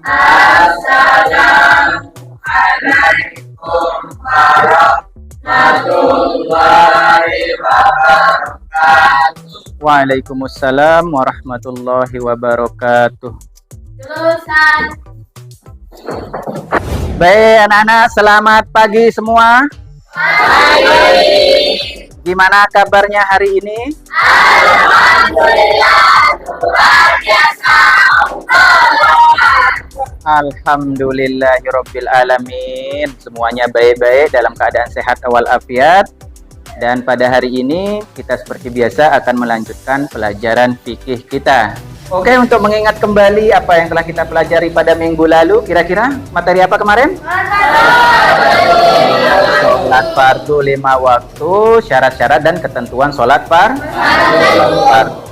Assalamualaikum warahmatullahi wabarakatuh. Waalaikumsalam warahmatullahi wabarakatuh. Lulusan. Baik anak-anak, selamat pagi semua. Pagi. Gimana kabarnya hari ini? Alhamdulillah, luar biasa. Alhamdulillahirabbil alamin. Semuanya baik-baik dalam keadaan sehat walafiat. Dan pada hari ini kita seperti biasa akan melanjutkan pelajaran fikih kita. Oke, untuk mengingat kembali apa yang telah kita pelajari pada minggu lalu, kira-kira materi apa kemarin? Sholat fardu 5 waktu, syarat-syarat dan ketentuan sholat fardu.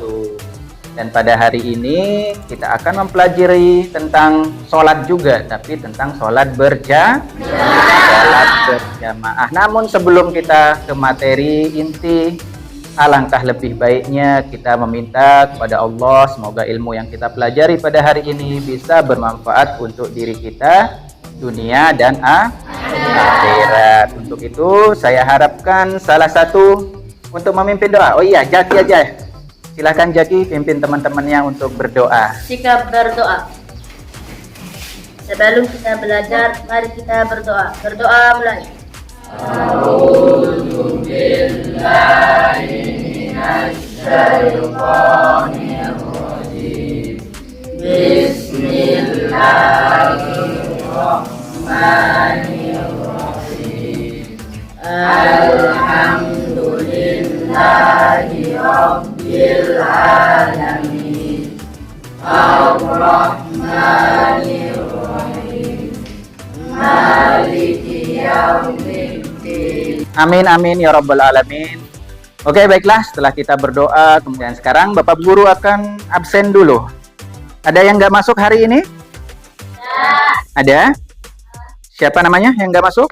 Dan pada hari ini kita akan mempelajari tentang sholat juga, tapi tentang sholat berjamaah. Namun sebelum kita ke materi inti, alangkah lebih baiknya kita meminta kepada Allah semoga ilmu yang kita pelajari pada hari ini bisa bermanfaat untuk diri kita, dunia dan akhirat. Untuk itu saya harapkan salah satu untuk memimpin doa. Oh iya, Jaki aja. Silakan Jaki pimpin teman-temannya untuk berdoa. Sikap berdoa. Sebelum kita belajar, mari kita berdoa. Berdoa mulai. A'udzu billahi minasyaitonir rajim. Bismillahirrahmanirrahim. Alhamdulillahi rabbil alamin. Ar-Rahmanir Rahim. Maliki yaumiddin. Amin amin ya rabbal alamin. Oke, baiklah, setelah kita berdoa, kemudian sekarang Bapak Guru akan absen dulu. Ada yang nggak masuk hari ini? Ada? Siapa namanya yang nggak masuk?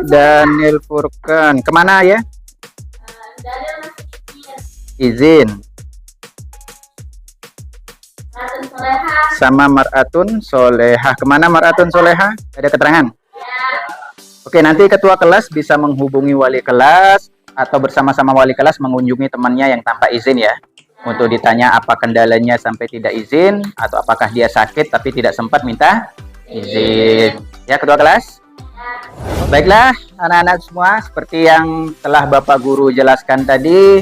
Daniel Furkan. Kemana ya? Izin. Sama Mar'atun Solehah. Kemana Mar'atun Solehah? Ada keterangan? Oke, nanti ketua kelas bisa menghubungi wali kelas atau bersama-sama wali kelas mengunjungi temannya yang tanpa izin ya. Untuk ditanya apa kendalanya sampai tidak izin atau apakah dia sakit tapi tidak sempat minta izin. Ya, ketua kelas? Baiklah, anak-anak semua, seperti yang telah Bapak Guru jelaskan tadi,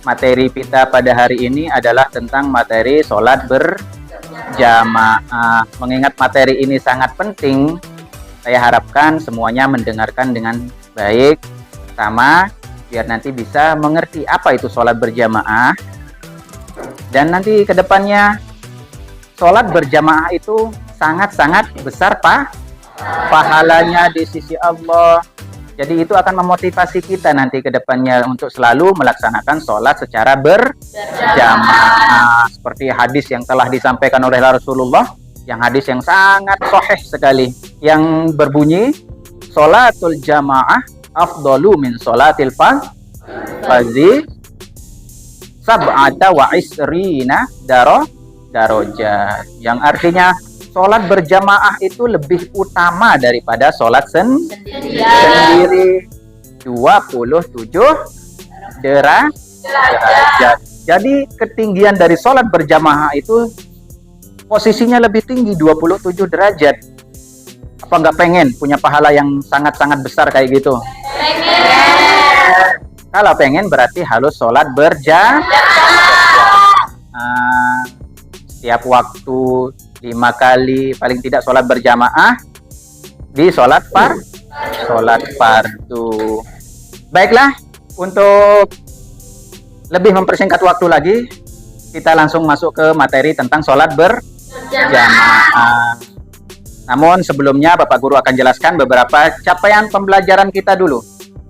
materi kita pada hari ini adalah tentang materi sholat berjamaah. Mengingat materi ini sangat penting, saya harapkan semuanya mendengarkan dengan baik. Pertama, biar nanti bisa mengerti apa itu sholat berjamaah. Dan nanti ke depannya, sholat berjamaah itu sangat-sangat besar pahalanya di sisi Allah. Jadi itu akan memotivasi kita nanti ke depannya untuk selalu melaksanakan sholat secara berjamaah. Seperti hadis yang telah disampaikan oleh Rasulullah, yang hadis yang sangat sahih sekali, yang berbunyi, sholatul jamaah afdalu min sholatil fardhi sab'ata wa isrina darajat. Yang artinya sholat berjamaah itu lebih utama daripada sholat sendiri 27 derajat. Jadi ketinggian dari sholat berjamaah itu posisinya lebih tinggi 27 derajat. Apa nggak pengen punya pahala yang sangat-sangat besar kayak gitu? Pengen. Kalau pengen berarti harus sholat berjamaah. Setiap waktu 5 kali paling tidak sholat berjamaah di sholat fardu. Baiklah, untuk lebih mempersingkat waktu lagi, kita langsung masuk ke materi tentang sholat berjamaah. Namun sebelumnya Bapak Guru akan jelaskan beberapa capaian pembelajaran kita dulu.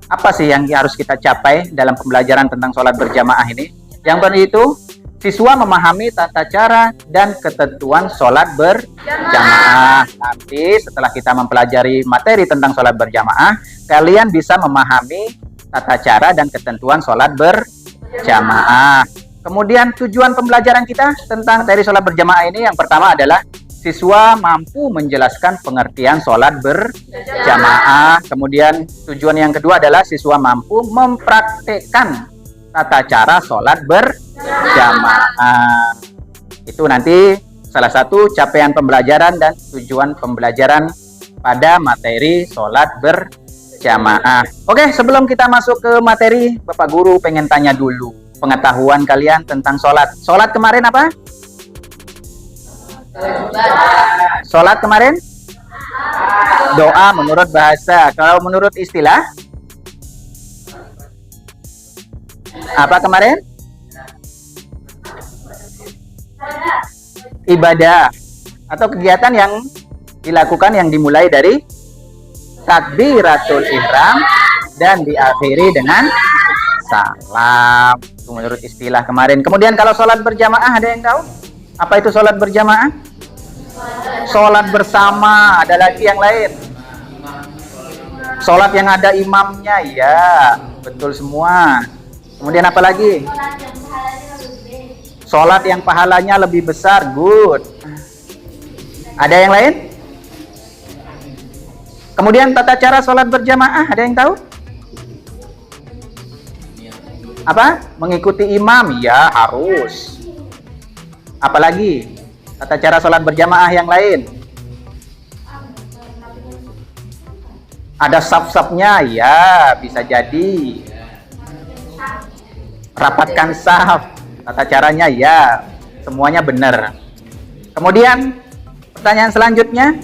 Apa sih yang harus kita capai dalam pembelajaran tentang sholat berjamaah ini? Yang pertama itu, siswa memahami tata cara dan ketentuan sholat berjamaah. Nanti setelah kita mempelajari materi tentang sholat berjamaah, kalian bisa memahami tata cara dan ketentuan sholat berjamaah. Kemudian tujuan pembelajaran kita tentang materi sholat berjamaah ini yang pertama adalah siswa mampu menjelaskan pengertian sholat berjamaah. Kemudian tujuan yang kedua adalah siswa mampu mempraktekkan tata cara sholat berjamaah. Itu nanti salah satu capaian pembelajaran dan tujuan pembelajaran pada materi sholat berjamaah. Oke, sebelum kita masuk ke materi, Bapak Guru pengen tanya dulu pengetahuan kalian tentang sholat. Sholat kemarin apa? Sholat kemarin? Doa menurut bahasa. Kalau menurut istilah? Apa kemarin? Ibadah atau kegiatan yang dilakukan yang dimulai dari takbiratul ihram dan diakhiri dengan salam. Itu menurut istilah kemarin. Kemudian kalau sholat berjamaah ada yang tahu? Apa itu sholat berjamaah? Sholat bersama. Ada lagi yang lain? Sholat yang ada imamnya, ya betul semua. Kemudian apa lagi? Sholat yang pahalanya lebih besar, good. Ada yang lain? Kemudian tata cara sholat berjamaah, ada yang tahu? Apa? Mengikuti imam, ya harus. Apalagi tata cara sholat berjamaah yang lain? Ada saf-safnya, ya bisa jadi. Rapatkan saf, tata caranya ya, semuanya benar. Kemudian pertanyaan selanjutnya,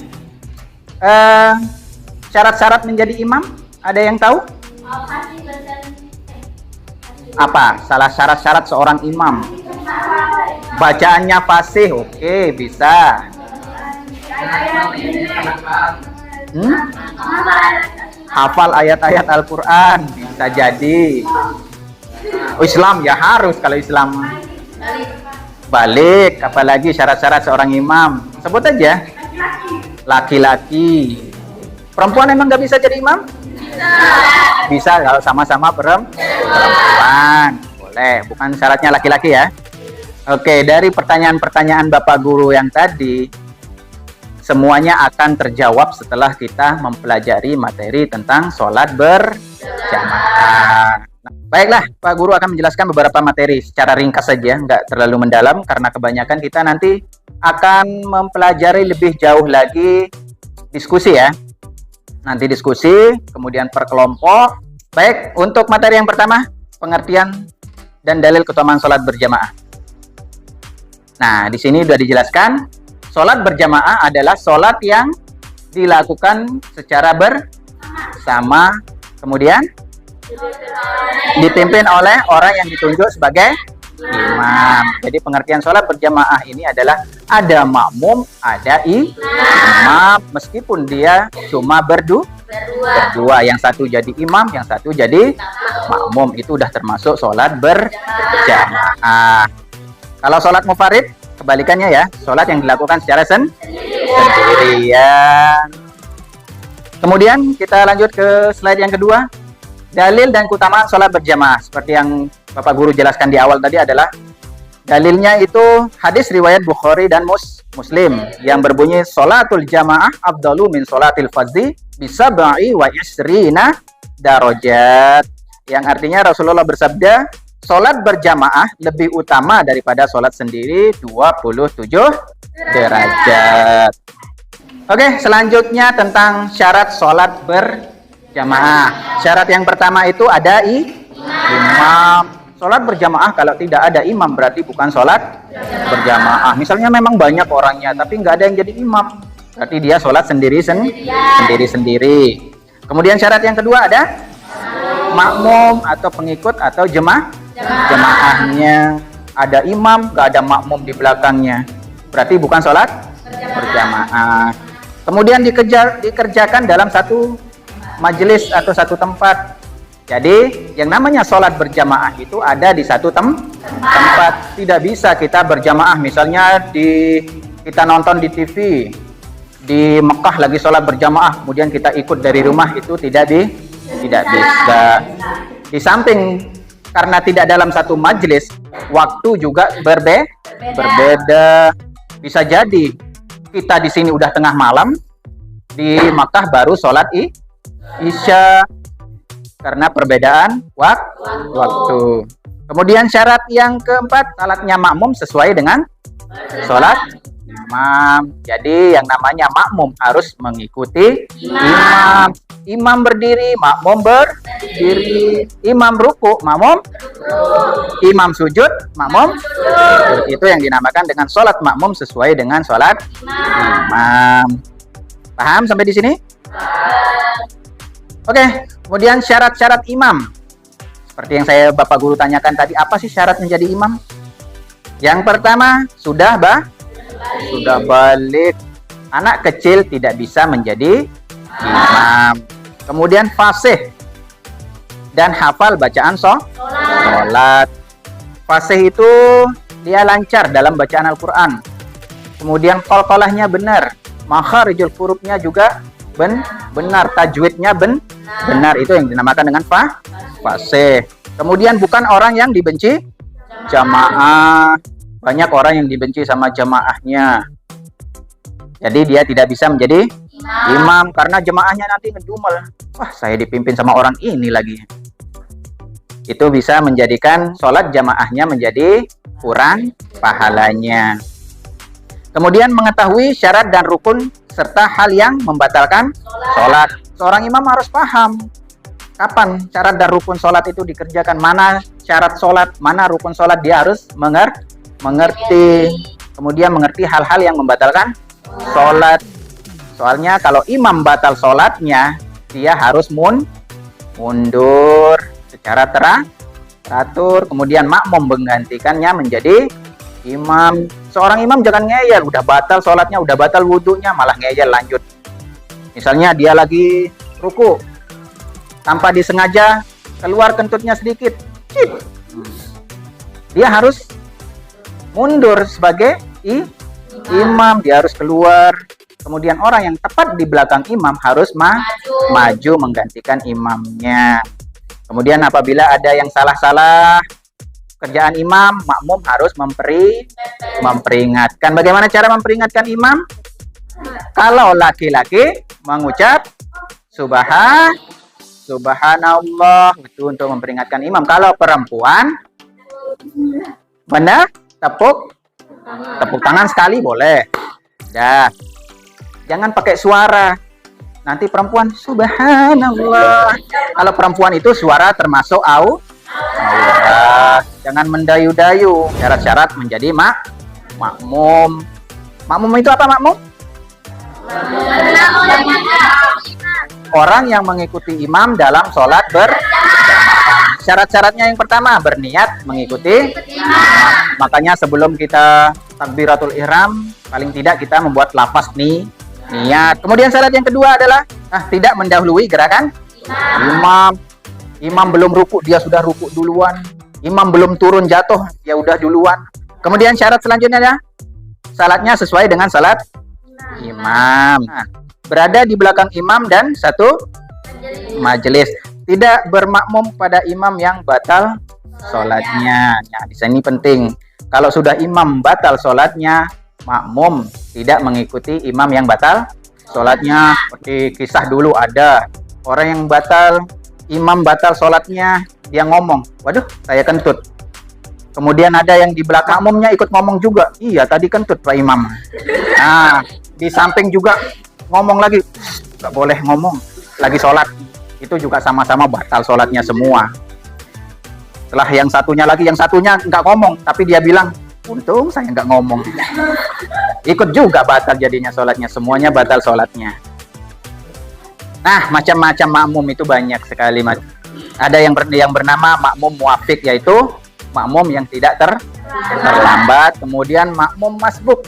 syarat-syarat menjadi imam, ada yang tahu? Apa salah syarat-syarat seorang imam? Bacaannya fasih, oke, bisa. Hafal ayat-ayat Al-Quran, bisa jadi. Islam ya harus, kalau Islam balik. Apalagi syarat-syarat seorang imam, sebut aja. Laki-laki. Perempuan emang nggak bisa jadi imam? Bisa kalau sama-sama perempuan, boleh. Bukan syaratnya laki-laki ya. Oke, dari pertanyaan-pertanyaan Bapak Guru yang tadi, semuanya akan terjawab setelah kita mempelajari materi tentang sholat berjamaah. Baiklah, Pak Guru akan menjelaskan beberapa materi secara ringkas saja, nggak terlalu mendalam, karena kebanyakan kita nanti akan mempelajari lebih jauh lagi diskusi ya. Nanti diskusi, kemudian per kelompok. Baik, untuk materi yang pertama, pengertian dan dalil keutamaan sholat berjamaah. Nah, di sini sudah dijelaskan, sholat berjamaah adalah sholat yang dilakukan secara bersama, kemudian dipimpin oleh orang yang ditunjuk sebagai imam. Jadi pengertian sholat berjamaah ini adalah ada makmum, ada imam, meskipun dia cuma berdua, yang satu jadi imam, yang satu jadi makmum, itu udah termasuk sholat berjamaah. Kalau sholat mufarid, kebalikannya ya, sholat yang dilakukan secara sendirian. Kemudian kita lanjut ke slide yang kedua. Dalil dan keutamaan sholat berjamaah. Seperti yang Bapak Guru jelaskan di awal tadi adalah dalilnya itu hadis riwayat Bukhari dan Muslim yang berbunyi sholatul jamaah afdalu min sholatil fardhi bisab'i wa isrina darajat. Yang artinya Rasulullah bersabda, sholat berjamaah lebih utama daripada sholat sendiri 27 derajat. Oke, selanjutnya tentang syarat sholat berjamaah. Syarat yang pertama itu ada imam. Sholat berjamaah kalau tidak ada imam berarti bukan sholat berjamaah. Misalnya memang banyak orangnya tapi nggak ada yang jadi imam, berarti dia sholat sendiri-sendiri. Kemudian syarat yang kedua ada makmum atau pengikut atau jemaahnya. Ada imam, nggak ada makmum di belakangnya, berarti bukan sholat berjamaah. Kemudian dikerjakan dalam satu majelis atau satu tempat. Jadi yang namanya sholat berjamaah itu ada di satu tempat. Tidak bisa kita berjamaah, misalnya kita nonton di TV di Mekah lagi sholat berjamaah, kemudian kita ikut dari rumah, itu tidak bisa. Di samping karena tidak dalam satu majelis, waktu juga berbeda. Bisa jadi kita di sini udah tengah malam, di Makkah baru sholat Isya, karena perbedaan waktu. Kemudian syarat yang keempat, salatnya makmum sesuai dengan sholat imam. Jadi yang namanya makmum harus mengikuti imam. Imam berdiri, makmum berdiri. Imam ruku, makmum. Imam sujud, makmum sujud. Itu yang dinamakan dengan sholat makmum sesuai dengan sholat imam. Paham sampai di sini? Oke, kemudian syarat-syarat imam. Seperti yang saya Bapak Guru tanyakan tadi, apa sih syarat menjadi imam? Yang pertama, sudah balik. Anak kecil tidak bisa menjadi imam. Kemudian fasih dan hafal bacaan sholat. Fasih itu dia lancar dalam bacaan Al-Quran. Kemudian qalqalahnya benar, makharijul hurufnya juga benar, tajwidnya benar. Itu yang dinamakan dengan fasih. Kemudian bukan orang yang dibenci jamaah. Banyak orang yang dibenci sama jamaahnya. Jadi dia tidak bisa menjadi imam karena jemaahnya nanti ngedumel. Wah, saya dipimpin sama orang ini lagi. Itu bisa menjadikan sholat jamaahnya menjadi kurang pahalanya. Kemudian mengetahui syarat dan rukun serta hal yang membatalkan sholat. Seorang imam harus paham kapan syarat dan rukun sholat itu dikerjakan. Mana syarat sholat, mana rukun sholat, dia harus mengerti. Kemudian mengerti hal-hal yang membatalkan sholat. Soalnya kalau imam batal sholatnya, dia harus mundur secara teratur. Kemudian makmum menggantikannya menjadi imam. Seorang imam jangan ngeyel, udah batal sholatnya, udah batal wudhunya, malah ngeyel lanjut. Misalnya dia lagi ruku, tanpa disengaja keluar kentutnya sedikit, dia harus mundur sebagai imam, dia harus keluar. Kemudian orang yang tepat di belakang imam harus maju menggantikan imamnya. Kemudian apabila ada yang salah-salah kerjaan imam, makmum harus memperingatkan. Bagaimana cara memperingatkan imam? Kalau laki-laki mengucap subhanallah, itu untuk memperingatkan imam. Kalau perempuan tepuk tangan sekali boleh. Dah. Jangan pakai suara. Nanti perempuan subhanallah. Kalau perempuan itu suara termasuk aurat. Jangan mendayu-dayu. Syarat-syarat menjadi makmum. Makmum itu apa makmum? Orang yang mengikuti imam dalam sholat berjamaah. Syarat-syaratnya yang pertama, berniat mengikuti imam. Makanya sebelum kita takbiratul ihram, paling tidak kita membuat lafaz niat. Kemudian syarat yang kedua adalah tidak mendahului gerakan imam. Imam belum ruku, dia sudah ruku duluan. Imam belum turun jatuh, dia udah duluan. Kemudian syarat selanjutnya adalah salatnya sesuai dengan salat imam. Berada di belakang imam dan satu majelis. Tidak bermakmum pada imam yang batal sholatnya. Nah, di sini penting. Kalau sudah imam batal sholatnya, makmum tidak mengikuti imam yang batal sholatnya. Seperti kisah dulu ada orang yang imam batal sholatnya, dia ngomong, waduh saya kentut. Kemudian ada yang di belakang makmumnya ikut ngomong juga, iya tadi kentut Pak Imam. Nah, di samping juga ngomong lagi, nggak boleh ngomong, lagi sholat. Itu juga sama-sama batal sholatnya semua. Setelah yang satunya nggak ngomong, tapi dia bilang, untung saya nggak ngomong. Ikut juga batal jadinya sholatnya, semuanya batal sholatnya. Nah, macam-macam makmum itu banyak sekali. Ada yang bernama makmum muafiq, yaitu makmum yang tidak terlambat. Kemudian makmum masbuk,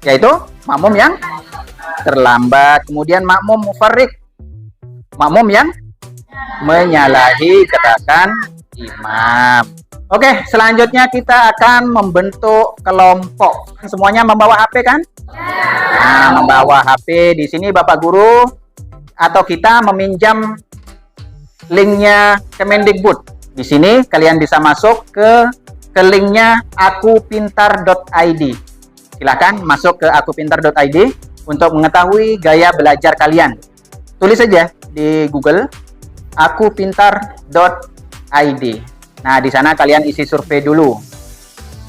yaitu makmum yang terlambat. Kemudian makmum mufarriq, makmum yang menyalahi gerakan imam. Oke, selanjutnya kita akan membentuk kelompok. Semuanya membawa HP kan? Nah, membawa HP. Di sini Bapak Guru atau kita meminjam linknya Kemendikbud. Di sini kalian bisa masuk ke linknya akupintar.id. Silahkan masuk ke akupintar.id untuk mengetahui gaya belajar kalian. Tulis saja di Google akupintar.id. Nah, di sana kalian isi survei dulu.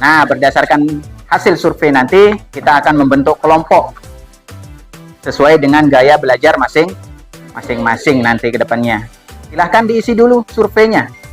Nah, berdasarkan hasil survei nanti kita akan membentuk kelompok sesuai dengan gaya belajar masing-masing nanti ke depannya. Silahkan diisi dulu surveinya.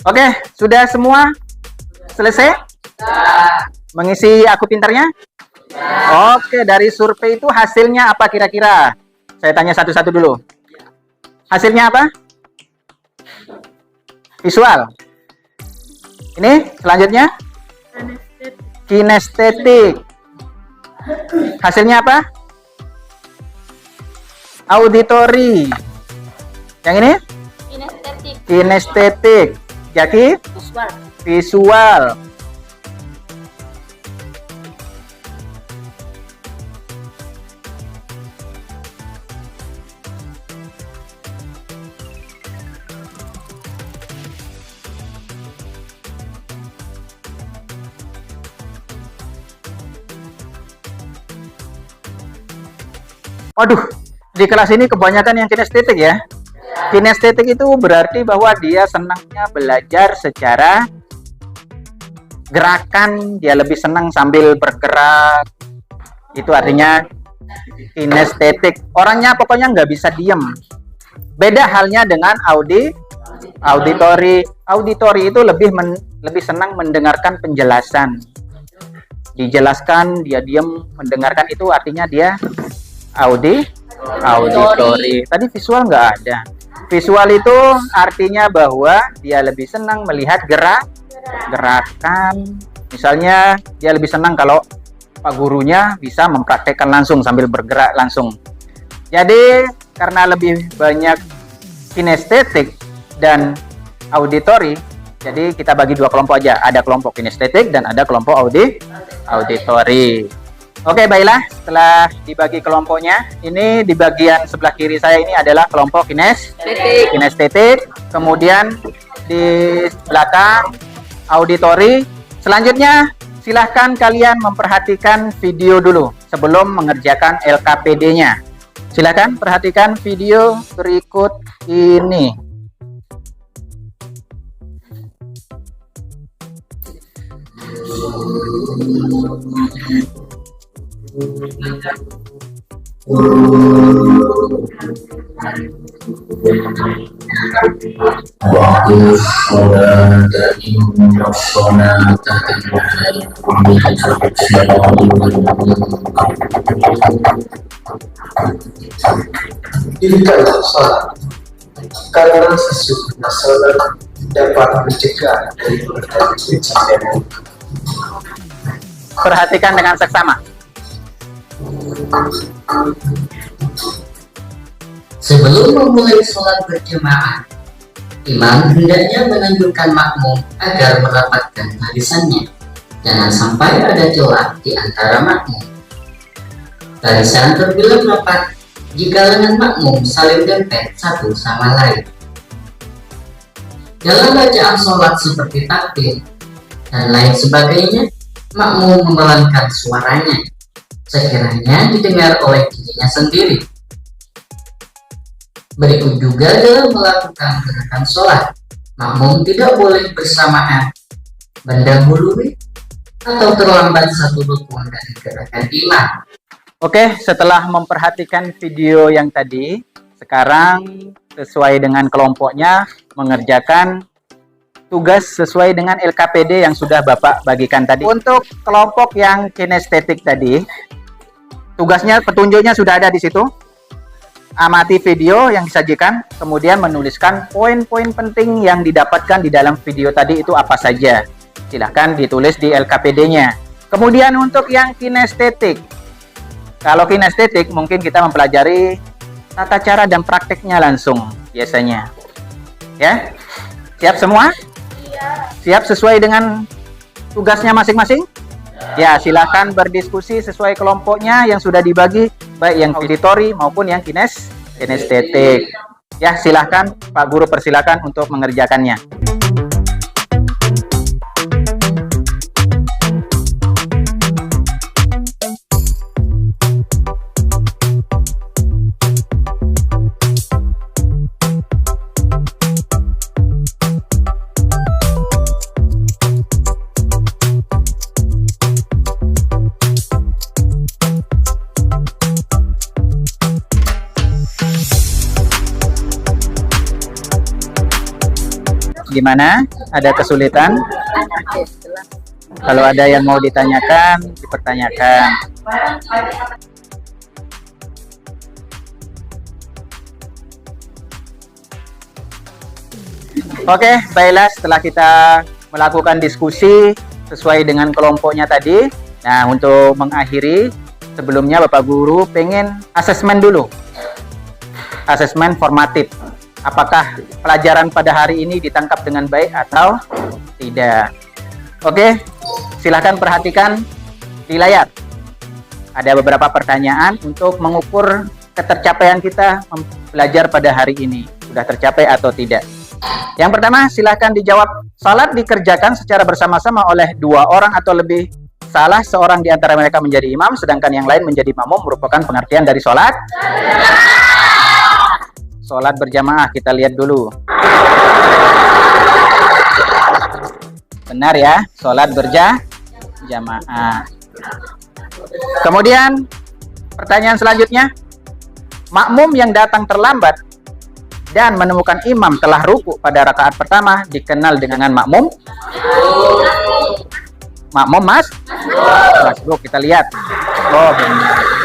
Oke, sudah semua selesai? Mengisi Aku Pintarnya? Oke, dari survei itu hasilnya apa kira-kira? Saya tanya satu-satu dulu. Hasilnya apa? Visual. Ini selanjutnya? Kinestetik. Hasilnya apa? Auditory. Yang ini? Kinestetik. Jaki? Visual. Waduh, di kelas ini kebanyakan yang kinestetik ya. Kinestetik itu berarti bahwa dia senangnya belajar secara gerakan, dia lebih senang sambil bergerak. Itu artinya kinestetik. Orangnya pokoknya nggak bisa diem. Beda halnya dengan auditory. Auditory itu lebih senang mendengarkan penjelasan. Dijelaskan, dia diem mendengarkan, itu artinya dia auditory. Tadi visual nggak ada. Visual itu artinya bahwa dia lebih senang melihat gerakan. Misalnya dia lebih senang kalau Pak gurunya bisa mempraktekkan langsung sambil bergerak langsung. Jadi karena lebih banyak kinestetik dan auditory, jadi kita bagi dua kelompok aja. Ada kelompok kinestetik dan ada kelompok auditory. Oke, baiklah, setelah dibagi kelompoknya, ini di bagian sebelah kiri saya ini adalah kelompok kinestetik. Kemudian di belakang auditory. Selanjutnya, silahkan kalian memperhatikan video dulu sebelum mengerjakan LKPD-nya. Silahkan perhatikan video berikut ini. Dirikan sholat karena sesungguhnya sholat dapat mencegah dari berbagai bencana. Perhatikan dengan seksama. Sebelum memulai sholat berjamaah, imam hendaknya menunjukkan makmum agar merapatkan barisannya. Jangan sampai ada celah di antara makmum. Barisan terbilang rapat jika lengan makmum saling dempet satu sama lain. Dalam bacaan sholat seperti takbir dan lain sebagainya, makmum mempelankan suaranya sekiranya didengar oleh dirinya sendiri. Berikut juga dalam melakukan gerakan sholat, makmum tidak boleh bersamaan, mendahului, atau terlambat satu rukun dari gerakan imam. Oke, setelah memperhatikan video yang tadi, sekarang sesuai dengan kelompoknya mengerjakan tugas sesuai dengan LKPD yang sudah Bapak bagikan tadi. Untuk kelompok yang kinestetik tadi, tugasnya, petunjuknya sudah ada di situ. Amati video yang disajikan, kemudian menuliskan poin-poin penting yang didapatkan di dalam video tadi itu apa saja. Silahkan ditulis di LKPD-nya. Kemudian untuk yang kinestetik. Kalau kinestetik mungkin kita mempelajari tata cara dan prakteknya langsung biasanya. Ya. Siap semua? Siap sesuai dengan tugasnya masing-masing? Ya, silakan berdiskusi sesuai kelompoknya yang sudah dibagi, baik yang auditori maupun yang kinestetik. Ya, silakan Pak Guru persilakan untuk mengerjakannya. Gimana? Ada kesulitan? Kalau ada yang mau ditanyakan, dipertanyakan. Oke, baiklah setelah kita melakukan diskusi sesuai dengan kelompoknya tadi. Nah, untuk mengakhiri, sebelumnya Bapak Guru pengen asesmen dulu. Asesmen formatif. Apakah pelajaran pada hari ini ditangkap dengan baik atau tidak? Oke, silahkan perhatikan di layar. Ada beberapa pertanyaan untuk mengukur ketercapaian kita belajar pada hari ini. Sudah tercapai atau tidak? Yang pertama, silahkan dijawab. Salat dikerjakan secara bersama-sama oleh 2 orang atau lebih. Salah seorang di antara mereka menjadi imam, sedangkan yang lain menjadi makmum, merupakan pengertian dari salat. Sholat berjamaah, kita lihat dulu. Benar ya, sholat berjamaah. Kemudian, pertanyaan selanjutnya. Makmum yang datang terlambat dan menemukan imam telah ruku pada rakaat pertama dikenal dengan makmum? Makmum masbuk, kita lihat. Oh, benar.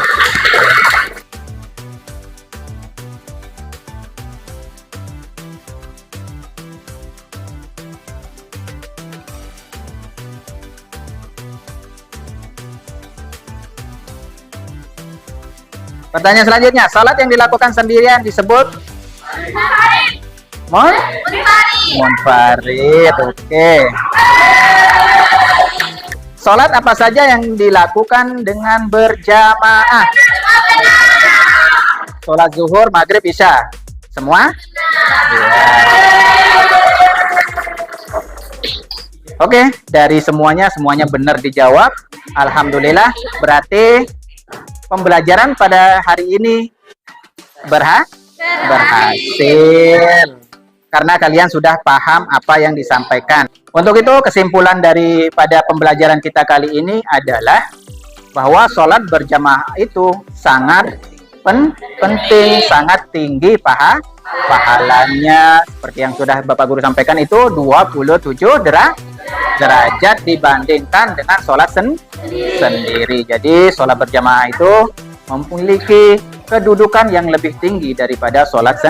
Pertanyaan selanjutnya, salat yang dilakukan sendirian disebut munfarid. Oke. Salat apa saja yang dilakukan dengan berjamaah? Salat zuhur, maghrib, isya. Semua? Ya. Oke, dari semuanya benar dijawab. Alhamdulillah, berarti pembelajaran pada hari ini berhasil karena kalian sudah paham apa yang disampaikan. Untuk itu kesimpulan daripada pembelajaran kita kali ini adalah bahwa sholat berjamaah itu sangat penting, sangat tinggi pahalanya. Seperti yang sudah Bapak Guru sampaikan, itu 27 derajat dibandingkan dengan sholat sendiri. Jadi sholat berjamaah itu memiliki kedudukan yang lebih tinggi daripada sholat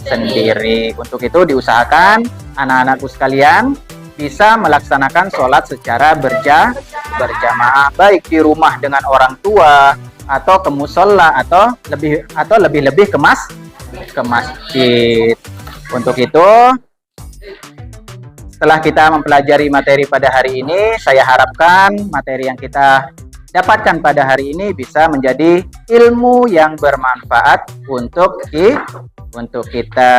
sendiri. Untuk itu diusahakan anak-anakku sekalian bisa melaksanakan sholat secara berjamaah, baik di rumah dengan orang tua atau ke musola atau lebih ke masjid. Untuk itu, setelah kita mempelajari materi pada hari ini, saya harapkan materi yang kita dapatkan pada hari ini bisa menjadi ilmu yang bermanfaat untuk kita.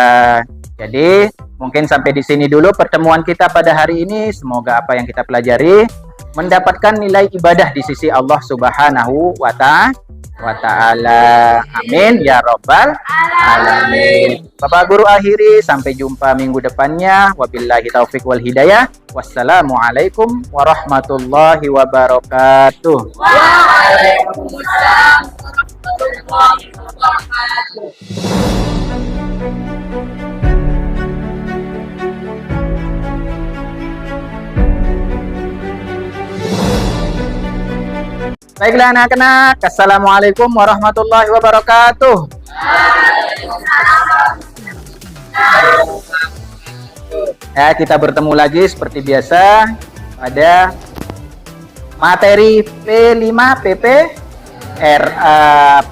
Jadi, mungkin sampai di sini dulu pertemuan kita pada hari ini. Semoga apa yang kita pelajari mendapatkan nilai ibadah di sisi Allah Subhanahu wa Ta'ala. Amin ya Rabbal Alamin. Bapak Guru akhiri, sampai jumpa minggu depannya. Wabillahi taufiq wal hidayah. Wassalamualaikum warahmatullahi wabarakatuh. Waalaikumsalam warahmatullahi wabarakatuh. Baiklah anak-anak, assalamualaikum warahmatullahi wabarakatuh. Ya, kita bertemu lagi seperti biasa pada Materi P5 PP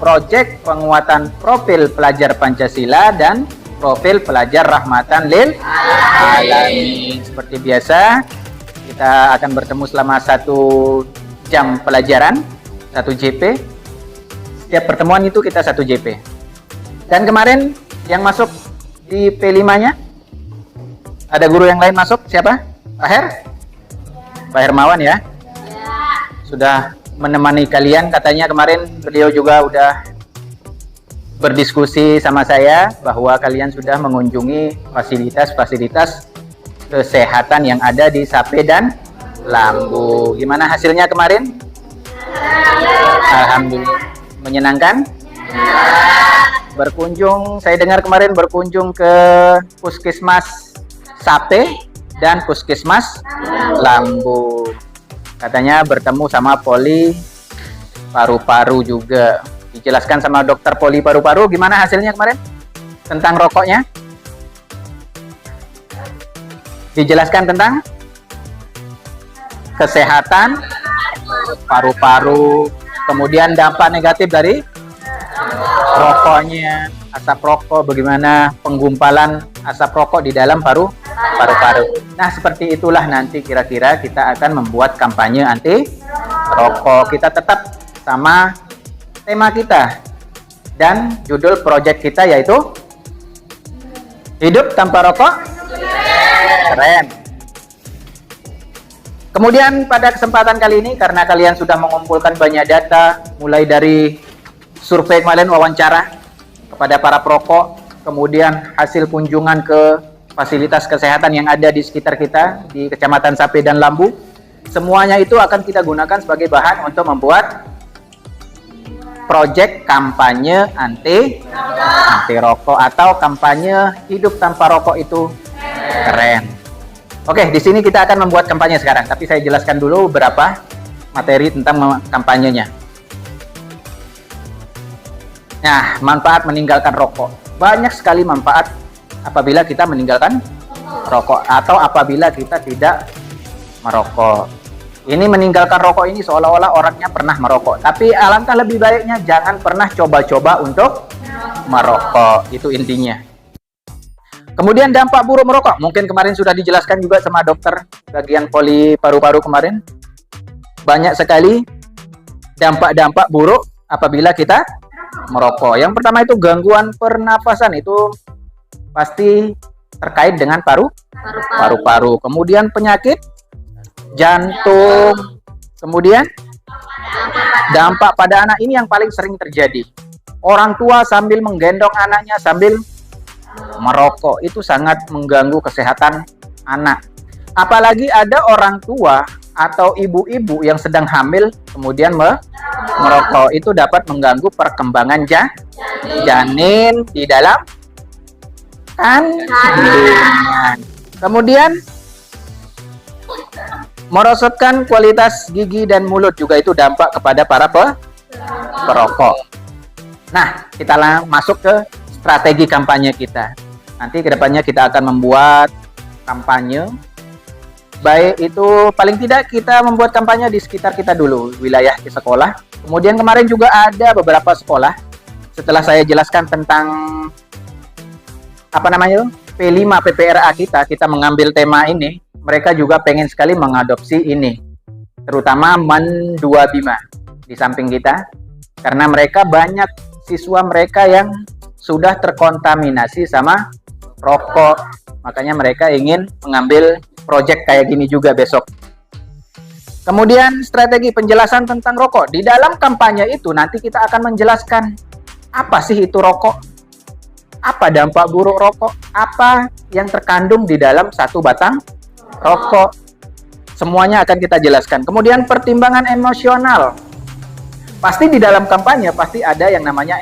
Project penguatan profil pelajar Pancasila dan profil pelajar rahmatan lil alamin. Seperti biasa, kita akan bertemu selama 1 jam pelajaran, 1 JP. Setiap pertemuan itu kita 1 JP. Dan kemarin yang masuk di P5-nya, ada guru yang lain masuk, siapa? Pak Her? Pak Hermawan ya? Sudah menemani kalian, katanya kemarin beliau juga udah berdiskusi sama saya bahwa kalian sudah mengunjungi fasilitas-fasilitas kesehatan yang ada di Sape dan Lambu. Gimana hasilnya kemarin? Alhamdulillah. Menyenangkan? Berkunjung, saya dengar kemarin berkunjung ke Puskesmas Sape dan Puskesmas Lambu. Katanya bertemu sama poli paru-paru juga. Dijelaskan sama dokter poli paru-paru, gimana hasilnya kemarin? Tentang rokoknya? Dijelaskan tentang kesehatan paru-paru, kemudian dampak negatif dari rokoknya, asap rokok, bagaimana penggumpalan asap rokok di dalam paru-paru. Nah, seperti itulah nanti kira-kira kita akan membuat kampanye anti rokok. Kita tetap sama tema kita dan judul proyek kita yaitu Hidup Tanpa Rokok Keren. Kemudian pada kesempatan kali ini, karena kalian sudah mengumpulkan banyak data, mulai dari survei kemarin, wawancara kepada para perokok, kemudian hasil kunjungan ke fasilitas kesehatan yang ada di sekitar kita, di Kecamatan Sape dan Lambu, semuanya itu akan kita gunakan sebagai bahan untuk membuat proyek kampanye anti rokok atau kampanye hidup tanpa rokok itu keren. Oke, di sini kita akan membuat kampanye sekarang, tapi saya jelaskan dulu beberapa materi tentang kampanyenya. Nah, manfaat meninggalkan rokok. Banyak sekali manfaat apabila kita meninggalkan rokok atau apabila kita tidak merokok. Ini meninggalkan rokok ini seolah-olah orangnya pernah merokok, tapi alangkah lebih baiknya jangan pernah coba-coba untuk merokok. Itu intinya. Kemudian dampak buruk merokok, mungkin kemarin sudah dijelaskan juga sama dokter bagian poli paru-paru kemarin. Banyak sekali dampak-dampak buruk apabila kita merokok. Yang pertama itu gangguan pernafasan, itu pasti terkait dengan paru-paru. Kemudian penyakit jantung. Kemudian dampak pada anak, ini yang paling sering terjadi. Orang tua sambil menggendong anaknya sambil merokok, itu sangat mengganggu kesehatan anak. Apalagi ada orang tua atau ibu-ibu yang sedang hamil kemudian merokok, itu dapat mengganggu perkembangan janin di dalam kandungan. Kemudian merosotkan kualitas gigi dan mulut, juga itu dampak kepada para perokok. Nah, kita masuk ke strategi kampanye kita. Nanti kedepannya kita akan membuat kampanye, baik itu paling tidak kita membuat kampanye di sekitar kita dulu, wilayah di sekolah. Kemudian kemarin juga ada beberapa sekolah, setelah saya jelaskan tentang P5 PPRA kita mengambil tema ini, mereka juga pengen sekali mengadopsi ini, terutama MAN 2 Bima di samping kita, karena mereka banyak siswa mereka yang sudah terkontaminasi sama rokok, makanya mereka ingin mengambil proyek kayak gini juga besok. Kemudian strategi penjelasan tentang rokok. Di dalam kampanye itu nanti kita akan menjelaskan apa sih itu rokok, apa dampak buruk rokok, apa yang terkandung di dalam satu batang rokok. Semuanya akan kita jelaskan. Kemudian pertimbangan emosional. Pasti di dalam kampanye pasti ada yang namanya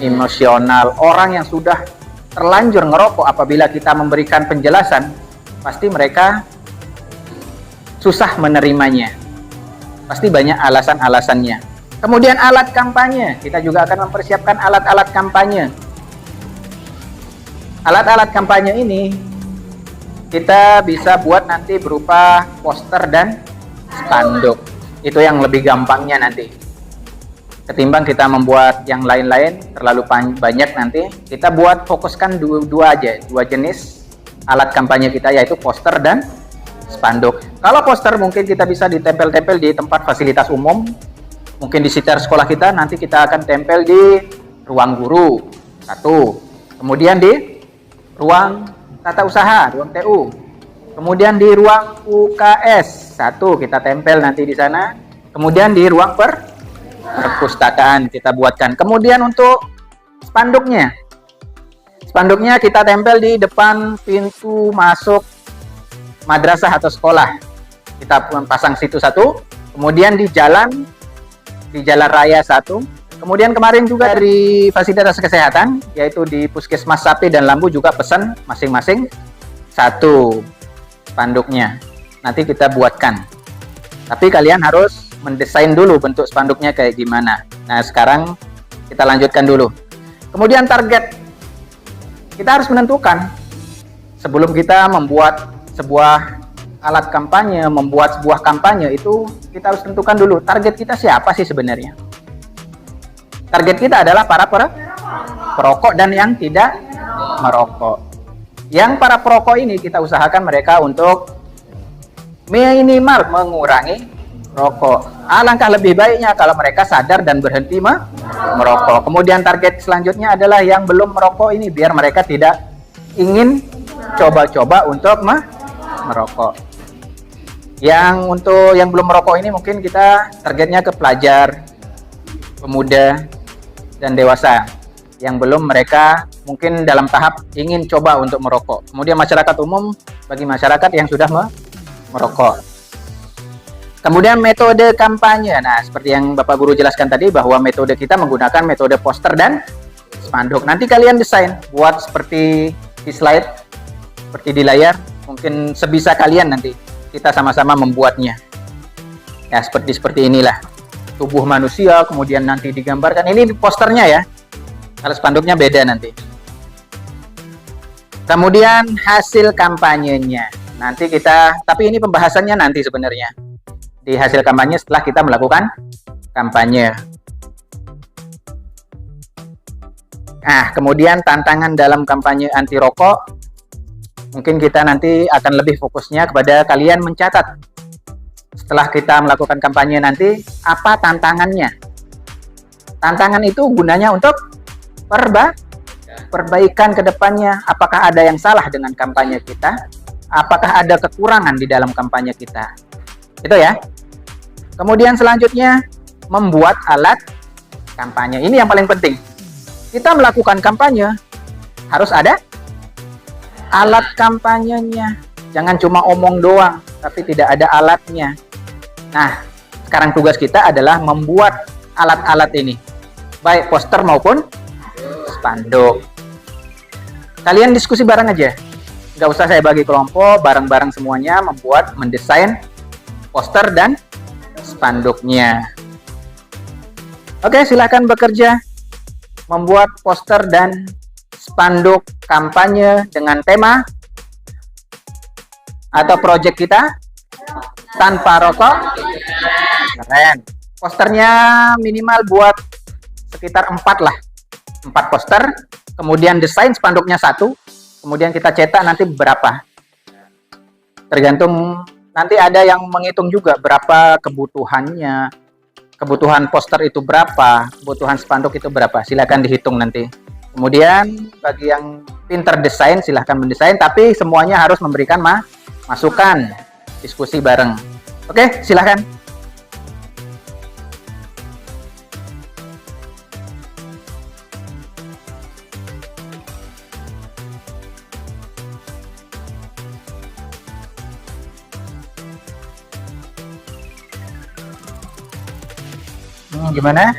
emosional. Orang yang sudah terlanjur ngerokok, apabila kita memberikan penjelasan, pasti mereka susah menerimanya. Pasti banyak alasan-alasannya. Kemudian alat kampanye. Kita juga akan mempersiapkan alat-alat kampanye. Alat-alat kampanye ini kita bisa buat nanti berupa poster dan spanduk. Itu yang lebih gampangnya nanti. Ketimbang kita membuat yang lain-lain terlalu banyak nanti, kita buat fokuskan dua aja, dua jenis alat kampanye kita, yaitu poster dan spanduk. Kalau poster mungkin kita bisa ditempel-tempel di tempat fasilitas umum, mungkin di sekitar sekolah kita, nanti kita akan tempel di ruang guru, satu. Kemudian di ruang tata usaha, ruang TU. Kemudian di ruang UKS, satu kita tempel nanti di sana. Kemudian di ruang perpustakaan kita buatkan. Kemudian untuk spanduknya kita tempel di depan pintu masuk madrasah atau sekolah. Kita pasang situ satu. Kemudian di jalan raya satu. Kemudian kemarin juga dari fasilitas kesehatan, yaitu di Puskesmas Sapi dan Lambu juga pesan masing-masing satu spanduknya. Nanti kita buatkan. Tapi kalian harus mendesain dulu bentuk spanduknya kayak gimana. Nah, sekarang kita lanjutkan dulu. Kemudian target. Kita harus menentukan sebelum kita membuat sebuah alat kampanye, membuat sebuah kampanye, itu kita harus tentukan dulu target kita siapa sih sebenarnya. Target kita adalah para perokok dan yang tidak merokok. Yang para perokok ini kita usahakan mereka untuk minimal mengurangi rokok. Alangkah lebih baiknya kalau mereka sadar dan berhenti merokok. Kemudian target selanjutnya adalah yang belum merokok ini, biar mereka tidak ingin coba-coba untuk merokok. Yang untuk yang belum merokok ini mungkin kita targetnya ke pelajar, pemuda, dan dewasa yang belum, mereka mungkin dalam tahap ingin coba untuk merokok. Kemudian masyarakat umum bagi masyarakat yang sudah merokok. Kemudian metode kampanye. Nah, seperti yang Bapak Guru jelaskan tadi, bahwa metode kita menggunakan metode poster dan spanduk. Nanti kalian desain, buat seperti di slide, seperti di layar. Mungkin sebisa kalian nanti kita sama-sama membuatnya. Ya, seperti inilah. Tubuh manusia, kemudian nanti digambarkan. Ini posternya ya. Kalau spanduknya beda nanti. Kemudian hasil kampanyenya. Nanti kita, tapi ini pembahasannya nanti sebenarnya. Di hasil kampanye setelah kita melakukan kampanye. Nah, kemudian tantangan dalam kampanye anti rokok. Mungkin kita nanti akan lebih fokusnya kepada kalian mencatat. Setelah kita melakukan kampanye nanti, apa tantangannya? Tantangan itu gunanya untuk perbaikan ke depannya. Apakah ada yang salah dengan kampanye kita? Apakah ada kekurangan di dalam kampanye kita? Itu ya. Kemudian selanjutnya, membuat alat kampanye. Ini yang paling penting. Kita melakukan kampanye, harus ada alat kampanyenya. Jangan cuma omong doang, tapi tidak ada alatnya. Nah, sekarang tugas kita adalah membuat alat-alat ini, baik poster maupun spanduk. Kalian diskusi bareng aja, nggak usah saya bagi kelompok, bareng-bareng semuanya membuat, mendesain poster dan spanduknya. Oke, silakan bekerja membuat poster dan spanduk kampanye dengan tema atau proyek kita tanpa rokok. Keren. Posternya minimal buat sekitar 4 lah. 4 poster. Kemudian desain spanduknya 1. Kemudian kita cetak nanti berapa. Tergantung, nanti ada yang menghitung juga berapa kebutuhannya. Kebutuhan poster itu berapa, kebutuhan spanduk itu berapa. Silakan dihitung nanti. Kemudian bagi yang pinter desain silahkan mendesain, tapi semuanya harus memberikan masukan, diskusi bareng. Oke, silahkan. Gimana?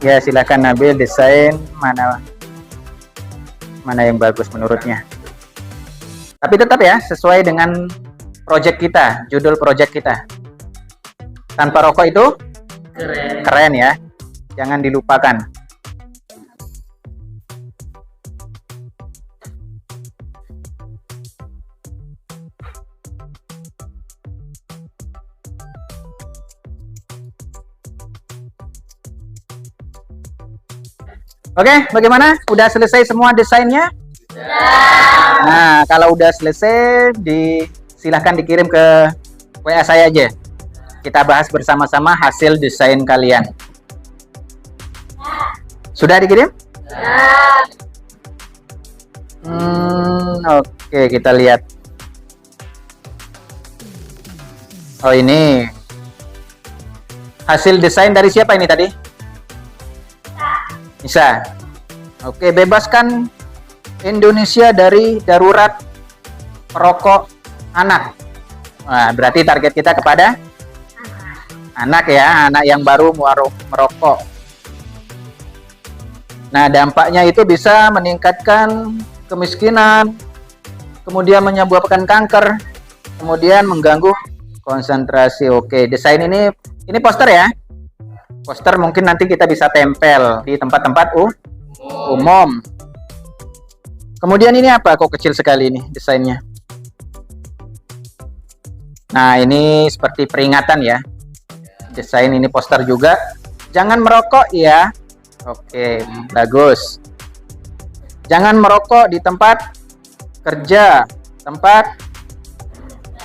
Ya, silakan Nabil desain mana yang bagus menurutnya. Tapi tetap ya, sesuai dengan project kita, judul project kita. Tanpa rokok itu keren ya. Jangan dilupakan. Oke, bagaimana? Udah selesai semua desainnya? Nah, kalau udah selesai, silahkan dikirim ke WA saya aja. Kita bahas bersama-sama hasil desain kalian. Sudah dikirim? Oke, kita lihat. Oh, ini hasil desain dari siapa ini tadi? Nisa. Oke, bebaskan Indonesia dari darurat perokok anak. Nah, berarti target kita kepada anak ya, anak yang baru merokok. Nah, dampaknya itu bisa meningkatkan kemiskinan, kemudian menyebabkan kanker, kemudian mengganggu konsentrasi. Oke, desain ini poster ya. Poster mungkin nanti kita bisa tempel di tempat-tempat umum. Kemudian ini apa? Kok kecil sekali ini desainnya? Nah, ini seperti peringatan ya. Desain ini poster juga. Jangan merokok ya. Oke, bagus. Jangan merokok di tempat kerja, tempat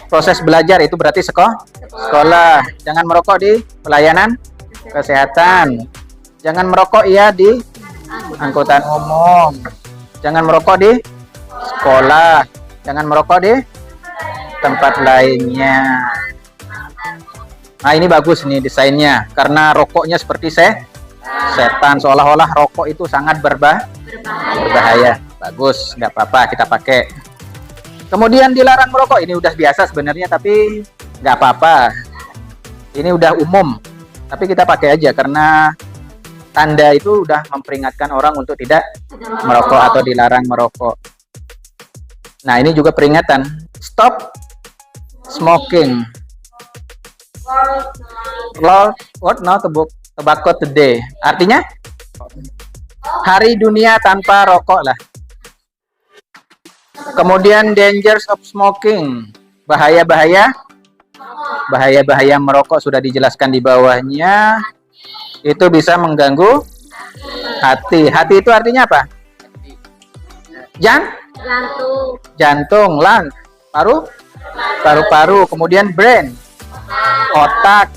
proses belajar, itu berarti sekolah. Jangan merokok di pelayanan kesehatan. Jangan merokok ya di angkutan umum. Jangan merokok di sekolah. Jangan merokok di tempat lainnya. Nah, ini bagus nih desainnya, karena rokoknya seperti setan, seolah-olah rokok itu sangat berbahaya. Bagus, nggak apa-apa, kita pakai. Kemudian dilarang merokok, ini udah biasa sebenarnya, tapi nggak apa-apa. Ini udah umum, tapi kita pakai aja karena tanda itu udah memperingatkan orang untuk tidak merokok atau dilarang merokok. Nah, ini juga peringatan, stop smoking. What now tobacco today? Artinya hari dunia tanpa rokok lah. Kemudian dangers of smoking, bahaya-bahaya merokok sudah dijelaskan di bawahnya. Itu bisa mengganggu hati. Hati itu artinya apa? Jantung, lung, paru-paru, kemudian brain, otak.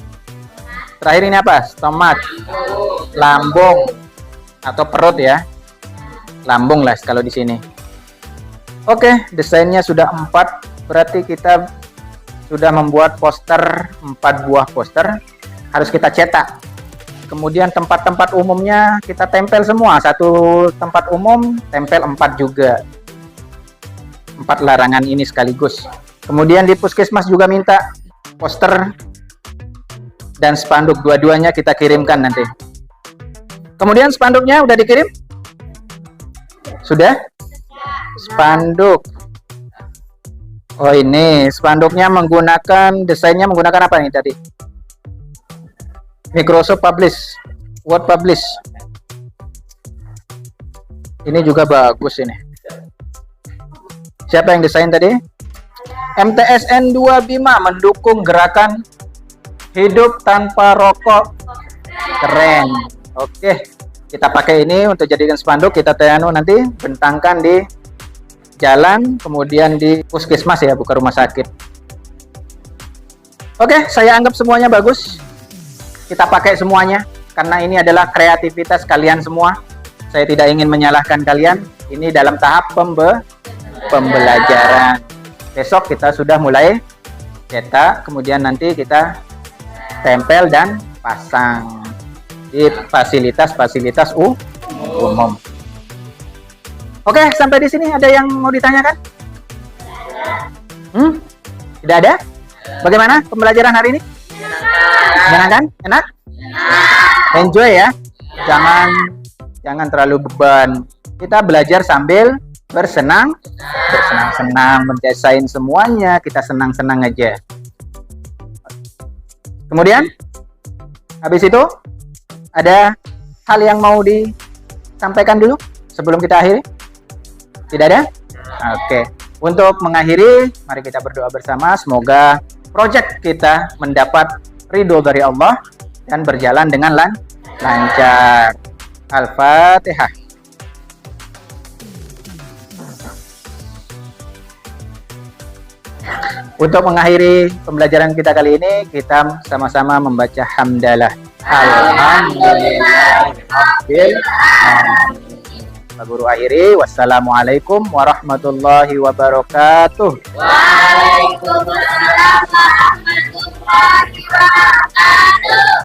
Terakhir ini apa? Stomach, lambung atau perut ya. Lambung lah kalau di sini. Oke, desainnya sudah 4. Berarti kita sudah membuat poster, 4 buah poster. Harus kita cetak. Kemudian tempat-tempat umumnya kita tempel semua. Satu tempat umum tempel 4 juga. 4 larangan ini sekaligus. Kemudian di puskesmas juga minta poster dan spanduk, dua-duanya kita kirimkan nanti. Kemudian spanduknya udah dikirim? Sudah? Spanduk. Oh, ini spanduknya desainnya menggunakan apa nih tadi? Microsoft Publish, Word Publish. Ini juga bagus ini. Siapa yang desain tadi? MTSN 2 Bima mendukung gerakan hidup tanpa rokok. Keren. Oke, kita pakai ini untuk jadikan spanduk. Kita nanti bentangkan di jalan, kemudian di puskesmas ya, bukan rumah sakit. Oke, saya anggap semuanya bagus. Kita pakai semuanya karena ini adalah kreativitas kalian semua. Saya tidak ingin menyalahkan kalian. Ini dalam tahap pembelajaran. Besok kita sudah mulai cetak, kemudian nanti kita tempel dan pasang di fasilitas-fasilitas umum. Oke, sampai di sini ada yang mau ditanyakan? Tidak ada? Bagaimana pembelajaran hari ini? Menyenangkan? Enak? Enjoy ya. Jangan terlalu beban. Kita belajar sambil bersenang-senang, mendesain semuanya, kita senang-senang aja. Kemudian habis itu ada hal yang mau disampaikan dulu sebelum kita akhiri? Tidak ada? Oke. Untuk mengakhiri, mari kita berdoa bersama. Semoga proyek kita mendapat ridho dari Allah dan berjalan dengan lancar. Al-Fatihah. Untuk mengakhiri pembelajaran kita kali ini, kita sama-sama membaca hamdalah. Alhamdulillah. Pak Guru akhiri, wassalamualaikum warahmatullahi wabarakatuh. Waalaikumsalam warahmatullahi wabarakatuh.